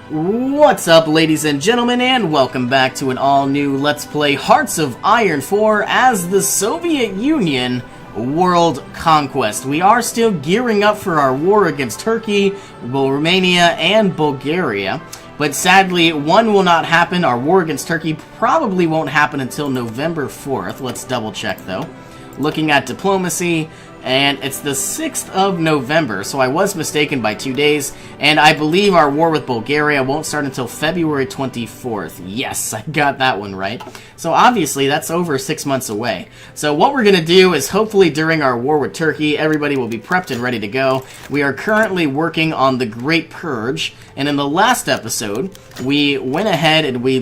What's up, ladies and gentlemen, and welcome back to an all-new Let's Play Hearts of Iron 4 as the Soviet Union World Conquest. We are still gearing up for our war against Turkey, Romania, and Bulgaria, but sadly, one will not happen. Our war against Turkey probably won't happen until November 4th. Let's double check, though. Looking at diplomacy, and it's the 6th of November, so I was mistaken by 2 days, and I believe our war with Bulgaria won't start until February 24th. Yes, I got that one right. So obviously, that's over 6 months away. So what we're going to do is hopefully during our war with Turkey, everybody will be prepped and ready to go. We are currently working on the Great Purge, and in the last episode, we went ahead and we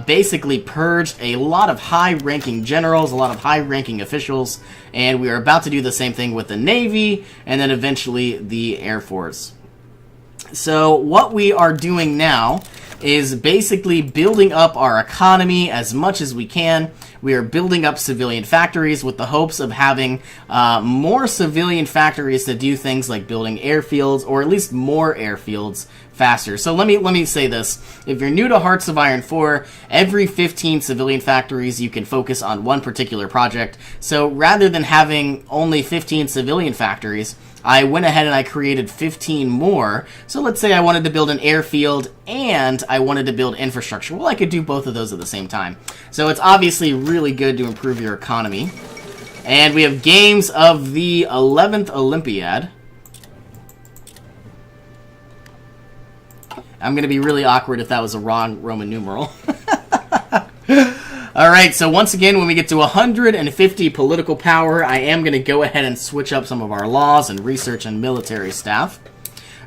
basically purged a lot of high-ranking generals, a lot of high-ranking officials, and we are about to do the same thing with the Navy, and then eventually the Air Force. So what we are doing now is basically building up our economy as much as we can. We are building up civilian factories with the hopes of having more civilian factories to do things like building airfields, or at least more airfields faster. So let me say this. If you're new to Hearts of Iron 4, every 15 civilian factories you can focus on one particular project. So rather than having only 15 civilian factories, I went ahead and I created 15 more. So let's say I wanted to build an airfield and I wanted to build infrastructure. Well, I could do both of those at the same time. So it's obviously really good to improve your economy. And we have games of the 11th Olympiad. I'm going to be really awkward if that was a wrong Roman numeral. Alright, so once again, when we get to 150 political power, I am going to go ahead and switch up some of our laws and research and military staff.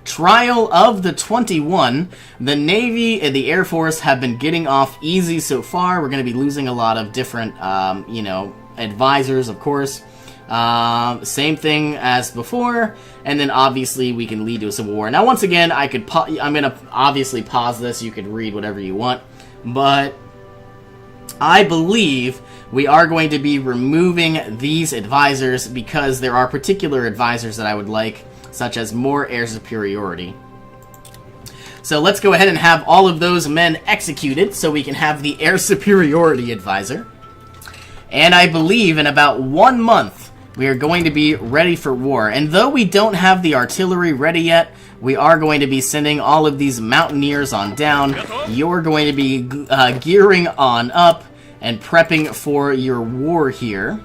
Trial of the 21. The Navy and the Air Force have been getting off easy so far. We're going to be losing a lot of different, advisors, of course. Same thing as before, and then obviously we can lead to a civil war. Now, once again, I'm going to obviously pause this. You could read whatever you want, but I believe we are going to be removing these advisors because there are particular advisors that I would like, such as more air superiority. So let's go ahead and have all of those men executed so we can have the air superiority advisor. And I believe in about 1 month, we are going to be ready for war. And though we don't have the artillery ready yet, we are going to be sending all of these mountaineers on down. You're going to be gearing on up and prepping for your war here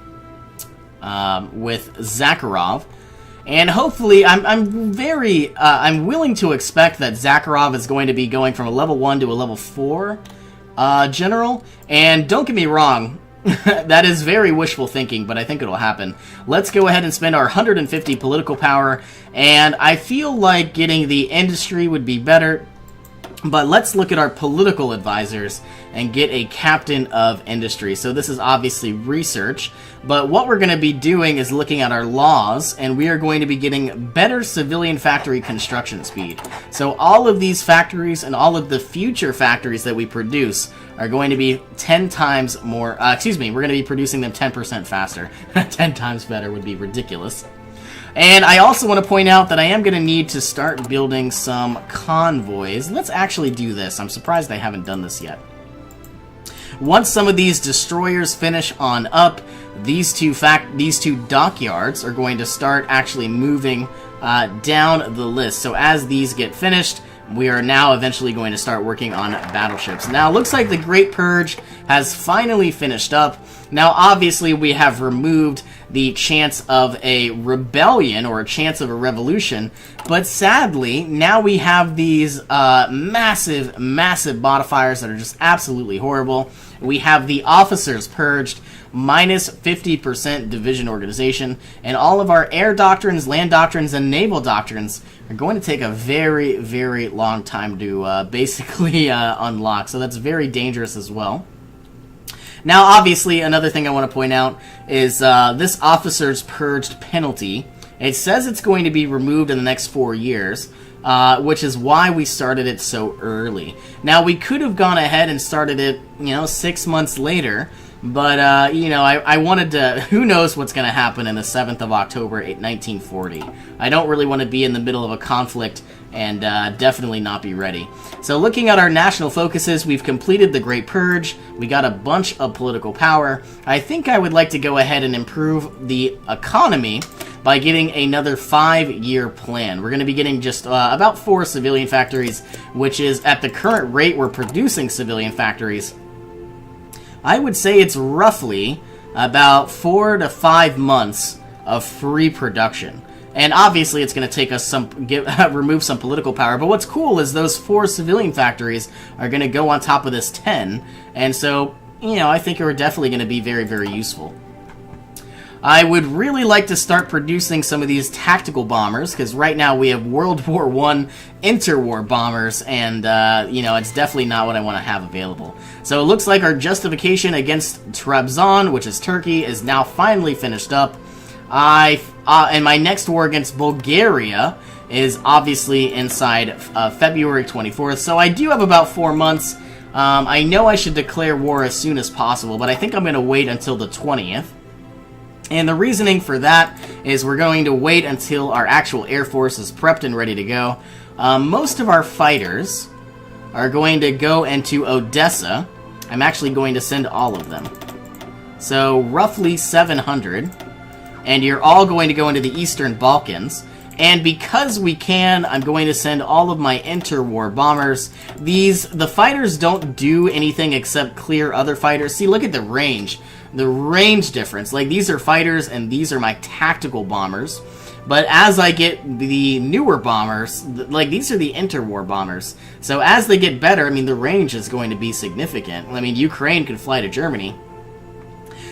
with Zakharov. And hopefully, I'm willing to expect that Zakharov is going to be going from a level 1 to a level 4 general. And don't get me wrong, that is very wishful thinking, but I think it'll happen. Let's go ahead and spend our 150 political power, and I feel like getting the industry would be better, but let's look at our political advisors and get a captain of industry. So this is obviously research, but what we're going to be doing is looking at our laws, and we are going to be getting better civilian factory construction speed. So all of these factories and all of the future factories that we produce are going to be 10 times more, we're going to be producing them 10% faster. 10 times better would be ridiculous. And I also want to point out that I am going to need to start building some convoys. Let's actually do this. I'm surprised I haven't done this yet. Once some of these destroyers finish on up, these two dockyards are going to start actually moving down the list. So as these get finished, we are now eventually going to start working on battleships. Now, it looks like the Great Purge has finally finished up. Now, obviously, we have removed the chance of a rebellion or a chance of a revolution, but sadly, now we have these massive modifiers that are just absolutely horrible. We have the officers purged, minus 50% division organization, and all of our air doctrines, land doctrines, and naval doctrines are going to take a very, very long time to basically unlock, so that's very dangerous as well. Now, obviously, another thing I want to point out is this officer's purged penalty. It says it's going to be removed in the next 4 years, which is why we started it so early. Now, we could have gone ahead and started it, 6 months later, but, I wanted to... Who knows what's going to happen in the 7th of October, 1940. I don't really want to be in the middle of a conflict and definitely not be ready. So looking at our national focuses, we've completed the Great Purge. We got a bunch of political power. I think I would like to go ahead and improve the economy by getting another 5-year plan. We're going to be getting just about 4 civilian factories, which is at the current rate we're producing civilian factories. I would say it's roughly about 4 to 5 months of free production. And obviously it's going to take us remove some political power, but what's cool is those 4 civilian factories are going to go on top of this 10, and so, you know, I think are definitely going to be very, very useful. I would really like to start producing some of these tactical bombers, because right now we have World War I interwar bombers, and, you know, it's definitely not what I want to have available. So it looks like our justification against Trabzon, which is Turkey, is now finally finished up. And my next war against Bulgaria is obviously inside February 24th, so I do have about 4 months. I know I should declare war as soon as possible, but I think I'm going to wait until the 20th. And the reasoning for that is we're going to wait until our actual Air Force is prepped and ready to go. Most of our fighters are going to go into Odessa. I'm actually going to send all of them. So roughly 700. And you're all going to go into the Eastern Balkans. And because we can, I'm going to send all of my interwar bombers. The fighters don't do anything except clear other fighters. See, look at the range. The range difference. Like, these are fighters and these are my tactical bombers. But as I get the newer bombers, like, these are the interwar bombers. So as they get better, I mean, the range is going to be significant. I mean, Ukraine could fly to Germany.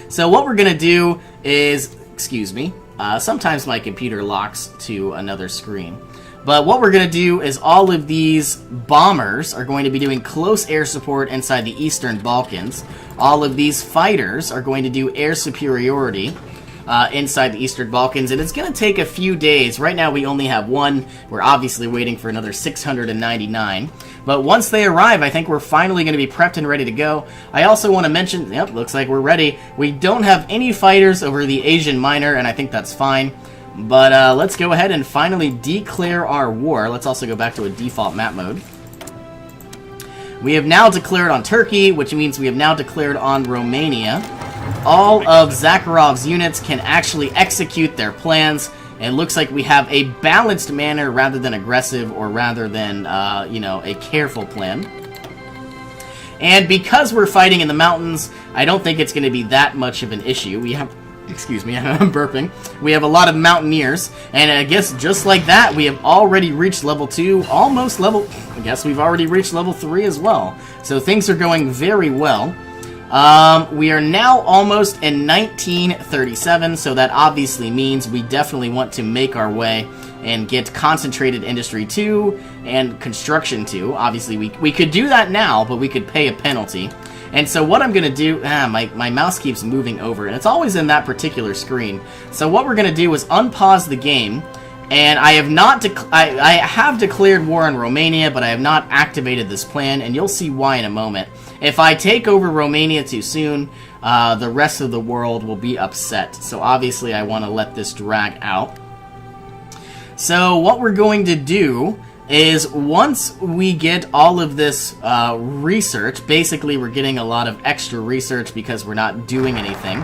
So what we're going to do is... Excuse me. Sometimes my computer locks to another screen. But what we're going to do is all of these bombers are going to be doing close air support inside the Eastern Balkans. All of these fighters are going to do air superiority inside the Eastern Balkans. And it's going to take a few days. Right now we only have 1. We're obviously waiting for another 699. But once they arrive, I think we're finally going to be prepped and ready to go. I also want to mention, yep, looks like we're ready. We don't have any fighters over the Asian Minor, and I think that's fine. But let's go ahead and finally declare our war. Let's also go back to a default map mode. We have now declared on Turkey, which means we have now declared on Romania. All of Zakharov's units can actually execute their plans. It looks like we have a balanced manner rather than aggressive, or rather than, you know, a careful plan. And because we're fighting in the mountains, I don't think it's going to be that much of an issue. We have, excuse me, I'm burping. We have a lot of mountaineers, and I guess just like that, we have already reached level 2, almost level, I guess we've already reached level 3 as well. So things are going very well. We are now almost in 1937, so that obviously means we definitely want to make our way and get Concentrated Industry 2 and Construction 2. Obviously, we could do that now, but we could pay a penalty. And so what I'm going to do... my mouse keeps moving over, and it's always in that particular screen. So what we're going to do is unpause the game, and I have not... I have declared war on Romania, but I have not activated this plan, and you'll see why in a moment. If I take over Romania too soon, the rest of the world will be upset. So obviously I want to let this drag out. So what we're going to do is once we get all of this research, basically we're getting a lot of extra research because we're not doing anything.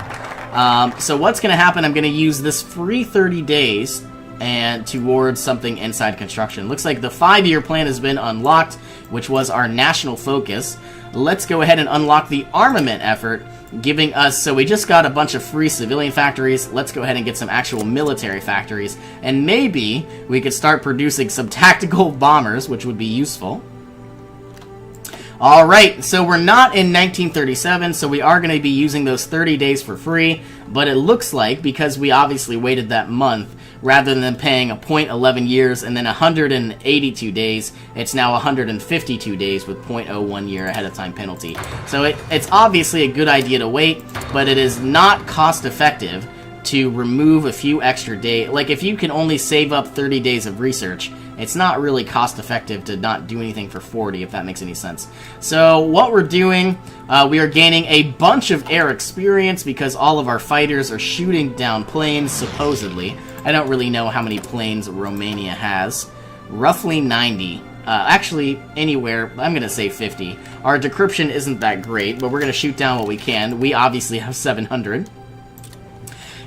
So what's going to happen, I'm going to use this free 30 days and towards something inside construction. Looks like the 5-year plan has been unlocked, which was our national focus. Let's go ahead and unlock the armament effort, giving us, so we just got a bunch of free civilian factories. Let's go ahead and get some actual military factories, and maybe we could start producing some tactical bombers, which would be useful. Alright, so we're not in 1937, so we are going to be using those 30 days for free, but it looks like, because we obviously waited that month, rather than paying a 0.11 years and then 182 days, it's now 152 days with 0.01 year ahead of time penalty. So it's obviously a good idea to wait, but it is not cost effective to remove a few extra days. Like, if you can only save up 30 days of research, it's not really cost effective to not do anything for 40, if that makes any sense. So what we're doing, we are gaining a bunch of air experience because all of our fighters are shooting down planes, supposedly. I don't really know how many planes Romania has. roughly 90. Actually, anywhere, I'm going to say 50. Our decryption isn't that great, but we're going to shoot down what we can. We obviously have 700.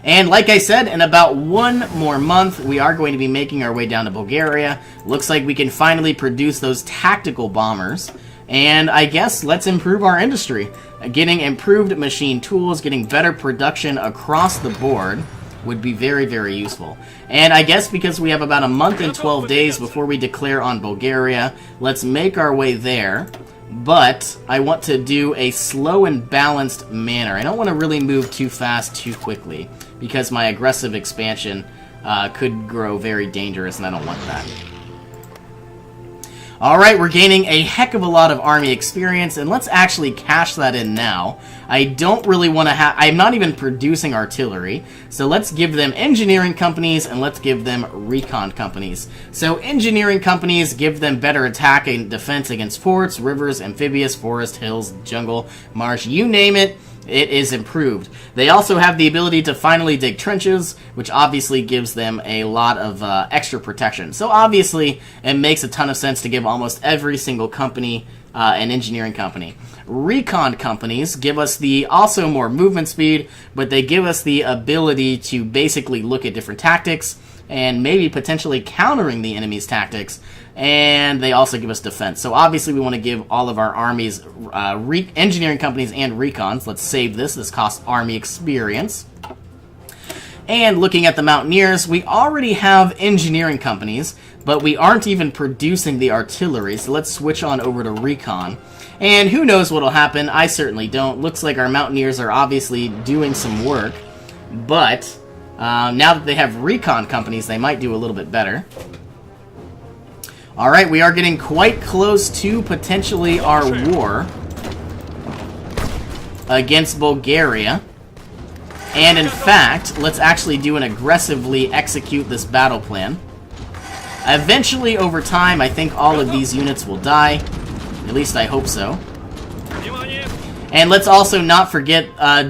And like I said, in about 1 more month, we are going to be making our way down to Bulgaria. Looks like we can finally produce those tactical bombers. And I guess let's improve our industry. Getting improved machine tools, getting better production across the board would be very, very useful. And I guess because we have about a month and 12 days before we declare on Bulgaria, let's make our way there. But I want to do a slow and balanced manner. I don't want to really move too fast too quickly, because my aggressive expansion could grow very dangerous, and I don't want that. Alright, we're gaining a heck of a lot of army experience, and let's actually cash that in now. I don't really want to have... I'm not even producing artillery, so let's give them engineering companies, and let's give them recon companies. So engineering companies give them better attack and defense against forts, rivers, amphibious, forest, hills, jungle, marsh, you name it. It is improved. They also have the ability to finally dig trenches, which obviously gives them a lot of extra protection. So obviously, it makes a ton of sense to give almost every single company an engineering company. Recon companies give us the also more movement speed, but they give us the ability to basically look at different tactics and maybe potentially countering the enemy's tactics. And they also give us defense. So obviously we want to give all of our armies engineering companies and recons. Let's save this. This costs army experience. And looking at the Mountaineers, we already have engineering companies, but we aren't even producing the artillery. So let's switch on over to recon. And who knows what'll happen? I certainly don't. Looks like our Mountaineers are obviously doing some work. But now that they have recon companies, they might do a little bit better. Alright, we are getting quite close to potentially our war against Bulgaria. And in fact, let's actually do an aggressively execute this battle plan. Eventually, over time, I think all of these units will die. At least I hope so. And let's also not forget,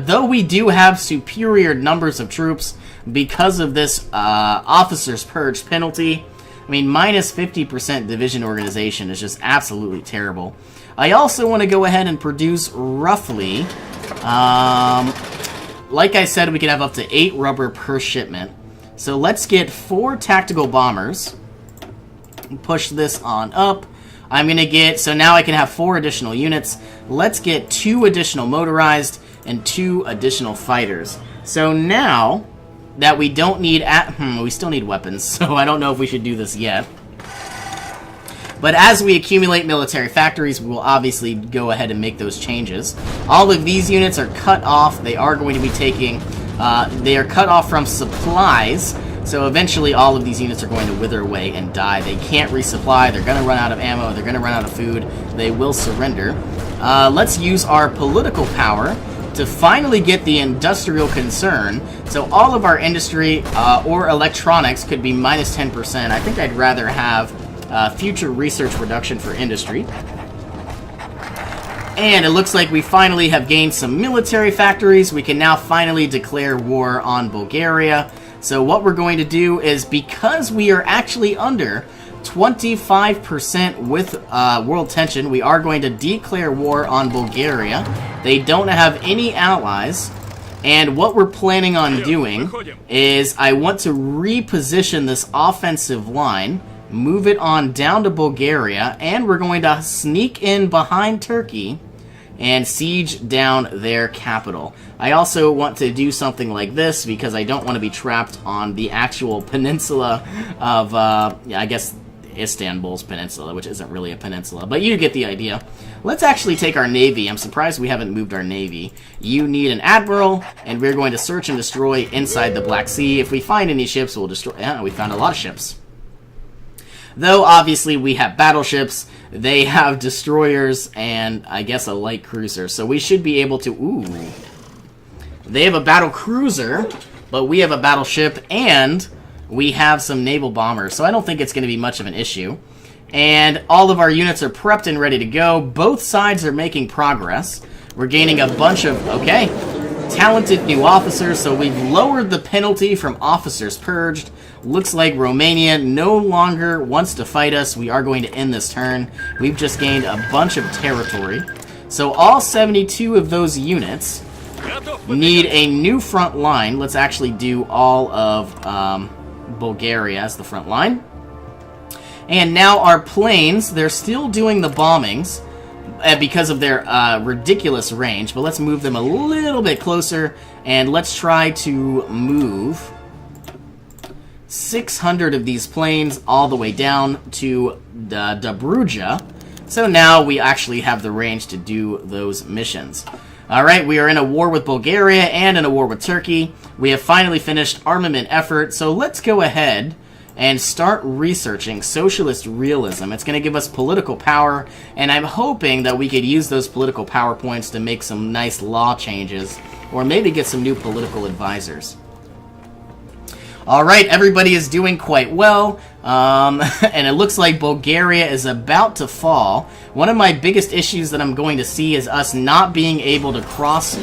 though we do have superior numbers of troops because of this officer's purge penalty, I mean, minus 50% division organization is just absolutely terrible. I also want to go ahead and produce roughly, like I said, we can have up to 8 rubber per shipment. So let's get 4 tactical bombers. Push this on up. I'm going to get, so now I can have 4 additional units. Let's get 2 additional motorized and 2 additional fighters. So now that we don't need, we still need weapons, so I don't know if we should do this yet. But as we accumulate military factories, we will obviously go ahead and make those changes. All of these units are cut off. They are going to be taking, they are cut off from supplies, so eventually all of these units are going to wither away and die. They can't resupply, they're going to run out of ammo, they're going to run out of food, they will surrender. Let's use our political power to finally get the industrial concern. So all of our industry or electronics could be minus 10%. I think I'd rather have future research reduction for industry. And it looks like we finally have gained some military factories. We can now finally declare war on Bulgaria. So what we're going to do is, because we are actually under 25% with world tension, we are going to declare war on Bulgaria. They don't have any allies, and what we're planning on doing is I want to reposition this offensive line, move it on down to Bulgaria, and we're going to sneak in behind Turkey and siege down their capital. I also want to do something like this because I don't want to be trapped on the actual peninsula of, I guess, Istanbul's peninsula, which isn't really a peninsula, but you get the idea. Let's actually take our navy. I'm surprised we haven't moved our navy. You need an admiral, and we're going to search and destroy inside the Black Sea. If we find any ships, we'll destroy. Yeah, we found a lot of ships. Though, obviously, we have battleships, they have destroyers, and I guess a light cruiser. So we should be able to... Ooh. They have a battle cruiser, but we have a battleship, and we have some naval bombers. So I don't think it's going to be much of an issue. And all of our units are prepped and ready to go. Both sides are making progress. We're gaining a bunch of... Okay. Talented new officers, so we've lowered the penalty from officers purged. Looks like Romania no longer wants to fight us. We are going to end this turn. We've just gained a bunch of territory. So all 72 of those units need a new front line. Let's actually do all of Bulgaria as the front line. And now our planes, they're still doing the bombings because of their ridiculous range. But let's move them a little bit closer. And let's try to move 600 of these planes all the way down to Dobruja. So now we actually have the range to do those missions. Alright, we are in a war with Bulgaria and in a war with Turkey. We have finally finished armament effort, so let's go ahead and start researching socialist realism. It's going to give us political power, and I'm hoping that we could use those political power points to make some nice law changes, or maybe get some new political advisors. Alright, everybody is doing quite well, and it looks like Bulgaria is about to fall. One of my biggest issues that I'm going to see is us not being able to cross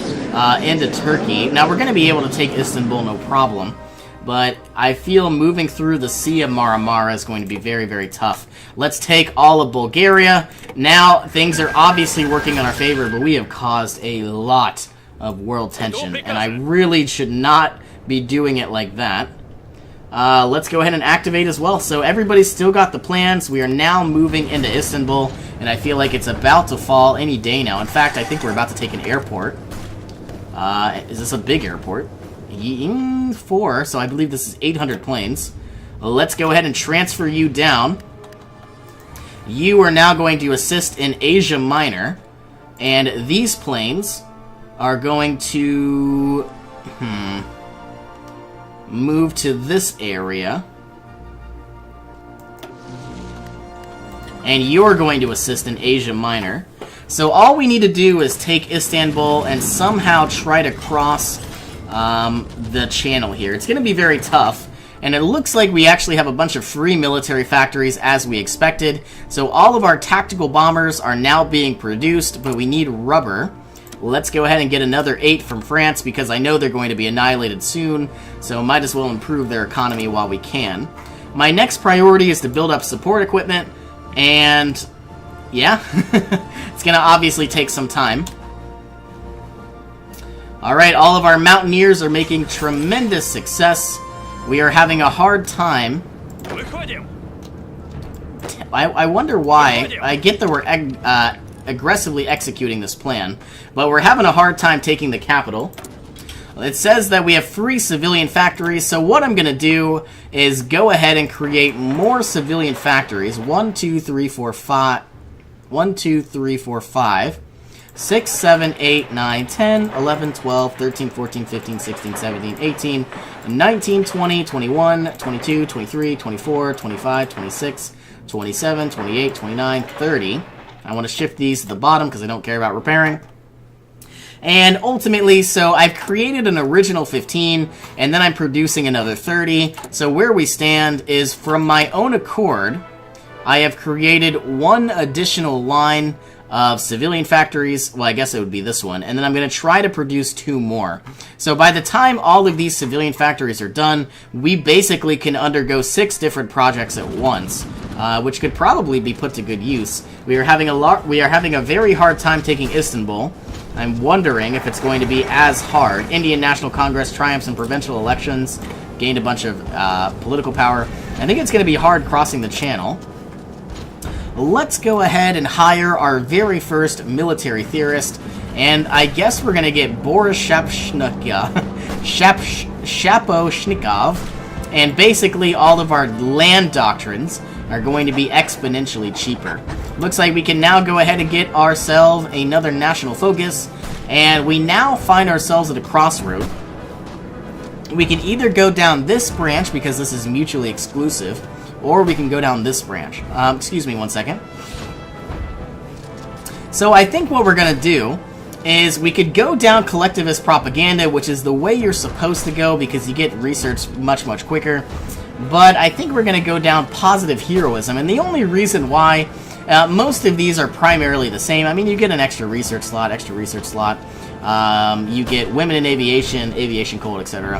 into Turkey. Now, we're going to be able to take Istanbul, no problem, but I feel moving through the Sea of Marmara is going to be very, very tough. Let's take all of Bulgaria. Now, things are obviously working in our favor, but we have caused a lot of world tension, and I really should not be doing it like that. Let's go ahead and activate as well. So everybody's still got the plans. We are now moving into Istanbul, and I feel like it's about to fall any day now. In fact, I think we're about to take an airport. Is this a big airport? 4, so I believe this is 800 planes. Let's go ahead and transfer you down. You are now going to assist in Asia Minor, and these planes are going to... move to this area. And you're going to assist in Asia Minor. So all we need to do is take Istanbul and somehow try to cross the channel here. It's going to be very tough. And it looks like we actually have a bunch of free military factories as we expected. So all of our tactical bombers are now being produced, but we need rubber. Let's go ahead and get another 8 from France because I know they're going to be annihilated soon, so might as well improve their economy while we can. My next priority is to build up support equipment, and yeah, it's going to obviously take some time. Alright, all of our mountaineers are making tremendous success. We are having a hard time. I wonder why. I get that we're aggressively executing this plan, but we're having a hard time taking the capital. It says that we have 3 civilian factories, so what I'm going to do is go ahead and create more civilian factories. 1, 2, 3, 4, 5. 1, 2, 3, 4, 5. 6, 7, 8, 9, 10, 11, 12, 13, 14, 15, 16, 17, 18, 19, 20, 21, 22, 23, 24, 25, 26, 27, 28, 29, 30. I want to shift these to the bottom because I don't care about repairing. And ultimately, so I've created an original 15, and then I'm producing another 30. So where we stand is, from my own accord, I have created 1 additional line of civilian factories. Well, I guess it would be this one. And then I'm going to try to produce 2 more. So by the time all of these civilian factories are done, we basically can undergo 6 different projects at once, which could probably be put to good use. We are having a very hard time taking Istanbul. I'm wondering if it's going to be as hard. Indian National Congress triumphs in provincial elections, gained a bunch of political power. I think it's going to be hard crossing the channel. Let's go ahead and hire our very first military theorist, and I guess we're going to get Boris Shaposhnikov, and basically all of our land doctrines are going to be exponentially cheaper. Looks like we can now go ahead and get ourselves another national focus, and we now find ourselves at a crossroad. We can either go down this branch because this is mutually exclusive, or we can go down this branch. Excuse me one second. So I think what we're going to do is we could go down collectivist propaganda, which is the way you're supposed to go because you get research much, much quicker. But I think we're going to go down positive heroism, and the only reason why, most of these are primarily the same. I mean, you get an extra research slot, you get women in aviation, aviation code, etc.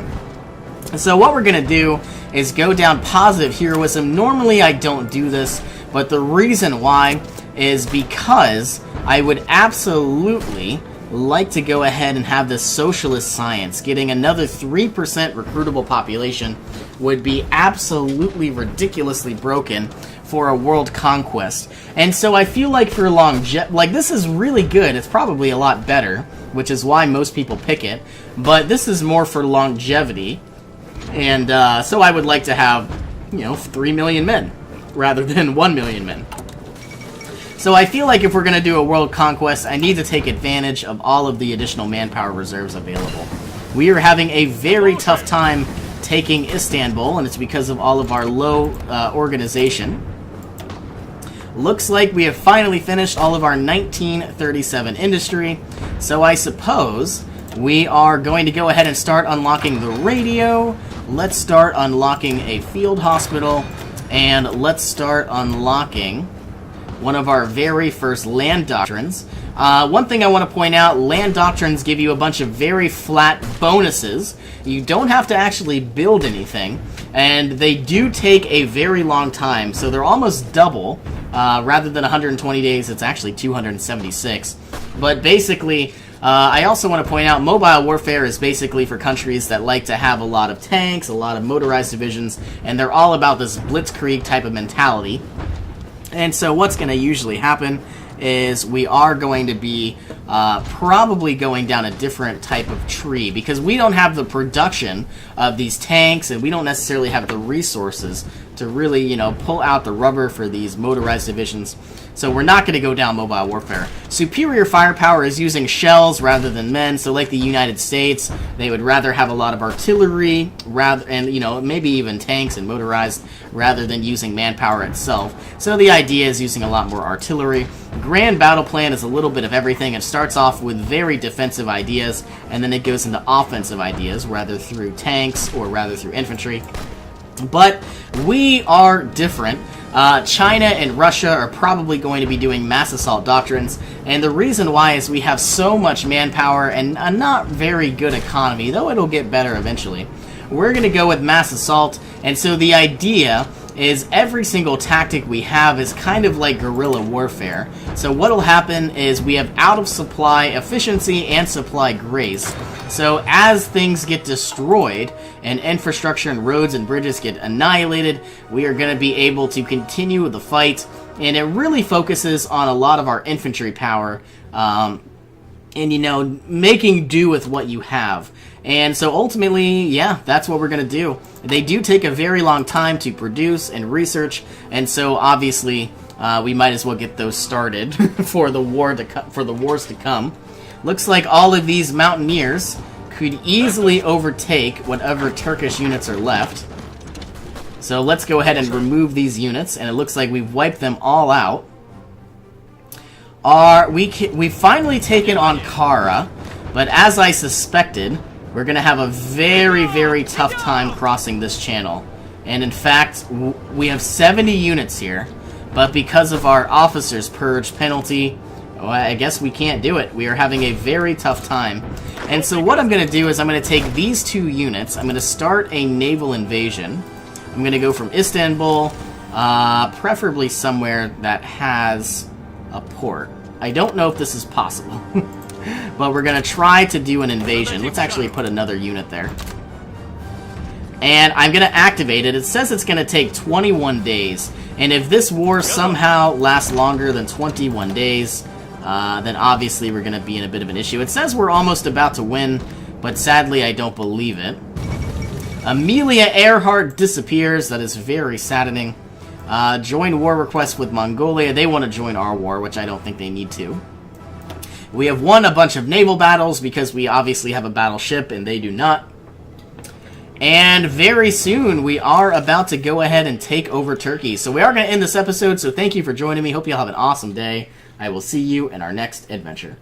So what we're going to do is go down positive heroism. Normally I don't do this, but the reason why is because I would absolutely like to go ahead and have this socialist science. Getting another 3% recruitable population would be absolutely ridiculously broken for a world conquest. And so I feel like for like this is really good. It's probably a lot better, which is why most people pick it. But this is more for longevity. And so I would like to have, 3 million men rather than 1 million men. So I feel like if we're going to do a world conquest, I need to take advantage of all of the additional manpower reserves available. We are having a very tough time taking Istanbul, and it's because of all of our low organization. Looks like we have finally finished all of our 1937 industry, so I suppose we are going to go ahead and start unlocking the radio. Let's start unlocking a field hospital, and let's start unlocking one of our very first land doctrines. One thing I want to point out, land doctrines give you a bunch of very flat bonuses. You don't have to actually build anything, and they do take a very long time, so they're almost double. Rather than 120 days, it's actually 276. But basically, I also want to point out mobile warfare is basically for countries that like to have a lot of tanks, a lot of motorized divisions, and they're all about this blitzkrieg type of mentality. And so what's going to usually happen is we are going to be probably going down a different type of tree because we don't have the production of these tanks and we don't necessarily have the resources to really, pull out the rubber for these motorized divisions. So we're not going to go down mobile warfare. Superior firepower is using shells rather than men. So like the United States, they would rather have a lot of artillery and maybe even tanks and motorized rather than using manpower itself. So the idea is using a lot more artillery. Grand battle plan is a little bit of everything. It starts off with very defensive ideas and then it goes into offensive ideas, rather through tanks or rather through infantry. But we are different. China and Russia are probably going to be doing mass assault doctrines, and the reason why is we have so much manpower and a not very good economy, though it'll get better eventually. We're going to go with mass assault, and so the idea is every single tactic we have is kind of like guerrilla warfare. So what'll happen is we have out of supply efficiency and supply grace. So as things get destroyed and infrastructure and roads and bridges get annihilated, we are going to be able to continue the fight, and it really focuses on a lot of our infantry power and making do with what you have. And so ultimately, yeah, that's what we're going to do. They do take a very long time to produce and research, and so obviously we might as well get those started for the wars to come. Looks like all of these mountaineers could easily overtake whatever Turkish units are left. So let's go ahead and remove these units, and it looks like we've wiped them all out. We've finally taken Ankara, but as I suspected, we're going to have a very, very tough time crossing this channel. And in fact, we have 70 units here, but because of our officers' purge penalty, well, I guess we can't do it. We are having a very tough time. And so what I'm going to do is I'm going to take these 2 units, I'm going to start a naval invasion. I'm going to go from Istanbul, preferably somewhere that has a port. I don't know if this is possible. But we're going to try to do an invasion. Let's actually put another unit there. And I'm going to activate it. It says it's going to take 21 days. And if this war somehow lasts longer than 21 days, then obviously we're going to be in a bit of an issue. It says we're almost about to win, but sadly I don't believe it. Amelia Earhart disappears. That is very saddening. Join war request with Mongolia. They want to join our war, which I don't think they need to. We have won a bunch of naval battles because we obviously have a battleship and they do not. And very soon we are about to go ahead and take over Turkey. So we are going to end this episode, so thank you for joining me. Hope you all have an awesome day. I will see you in our next adventure.